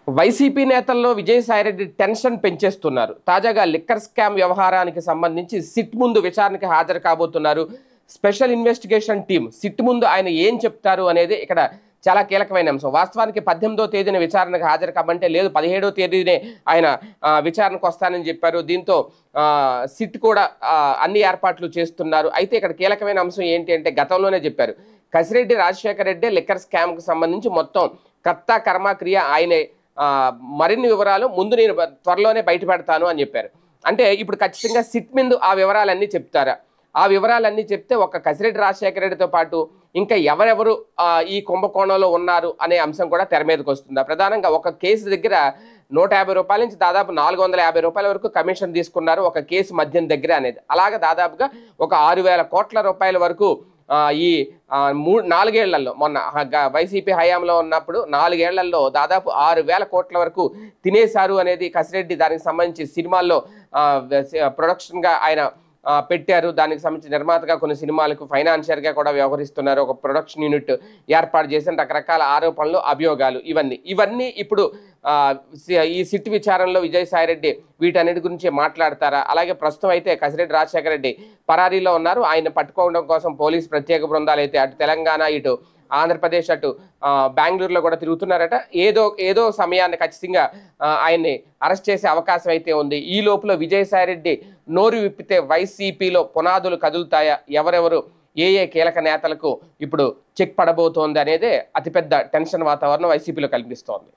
YCP నేతల్లో Vijayasai Reddy tension పెంచేస్తున్నారు. తాజాగా లిక్కర్ స్కామ్ వ్యవహారానికి సంబంధించి సిట్ ముందు విచారణకి హాజరు కాబోతున్నారు. స్పెషల్ ఇన్వెస్టిగేషన్ టీం సిట్ ముందు ఆయన ఏం చెప్తారు అనేది ఇక్కడ చాలా కీలకమైన అంశం. వాస్తవానికి 18వ తేదీన విచారణకు హాజరు కాబట్టే లేదు, 17వ తేదీనే ఆయన విచారణకు వస్తానని చెప్పారు. దీంతో సిట్ కూడా అన్ని ఏర్పాట్లు చేస్తున్నారు. అయితే ఇక్కడ కీలకమైన అంశం ఏంటి అంటే, గతంలోనే చెప్పారు కసిరెడ్డి రాజశేఖర రెడ్డి లిక్కర్ స్కామ్కి సంబంధించి మొత్తం కర్త కర్మక్రియ ఆయనే, మరిన్ని వివరాలు ముందు నేను త్వరలోనే బయట పెడతాను అని చెప్పారు. అంటే ఇప్పుడు ఖచ్చితంగా సిట్ ముందు ఆ వివరాలన్నీ చెప్తారా? ఆ వివరాలన్నీ చెప్తే ఒక కసిరెడ్డి రాజశేఖర రెడ్డితో పాటు ఇంకా ఎవరెవరు ఈ కుంభకోణంలో ఉన్నారు అనే అంశం కూడా తెర మీదకి వస్తుందా? ప్రధానంగా ఒక కేసు దగ్గర 150 రూపాయల నుంచి దాదాపు 450 రూపాయల వరకు కమిషన్ తీసుకున్నారు ఒక కేసు మద్యం దగ్గర అనేది. అలాగే దాదాపుగా ఒక 6,000 కోట్ల రూపాయల వరకు ఈ 4 ఏళ్లలో, మొన్న వైసీపీ హయాంలో ఉన్నప్పుడు 4 ఏళ్లలో దాదాపు 6,000 కోట్ల వరకు తినేశారు అనేది కసిరెడ్డి. దానికి సంబంధించి సినిమాల్లో ప్రొడక్షన్గా ఆయన పెట్టారు. దానికి సంబంధించి నిర్మాతగా కొన్ని సినిమాలకు ఫైనాన్షియర్గా కూడా వ్యవహరిస్తున్నారు. ఒక ప్రొడక్షన్ యూనిట్ ఏర్పాటు చేసిన రకరకాల ఆరోపణలు, అభియోగాలు ఇవన్నీ ఇప్పుడు ఈ సిట్ విచారణలో విజయసాయిరెడ్డి వీటన్నిటి గురించి మాట్లాడతారా? అలాగే ప్రస్తుతం అయితే కసిరెడ్డి రాజశేఖర రెడ్డి పరారీలో ఉన్నారు. ఆయన పట్టుకోవడం కోసం పోలీసు ప్రత్యేక బృందాలు అయితే అటు తెలంగాణ, ఇటు ఆంధ్రప్రదేశ్, అటు బెంగళూరులో కూడా తిరుగుతున్నారట. ఏదో సమయాన్ని ఖచ్చితంగా ఆయన్ని అరెస్ట్ చేసే అవకాశం అయితే ఉంది. ఈ లోపల విజయసాయిరెడ్డి నోరు విప్పితే వైసీపీలో పునాదులు కదులుతాయా? ఎవరెవరు ఏ కీలక నేతలకు ఇప్పుడు చెక్ పడబోతోంది అనేదే అతిపెద్ద టెన్షన్ వాతావరణం వైసీపీలో కల్పిస్తోంది.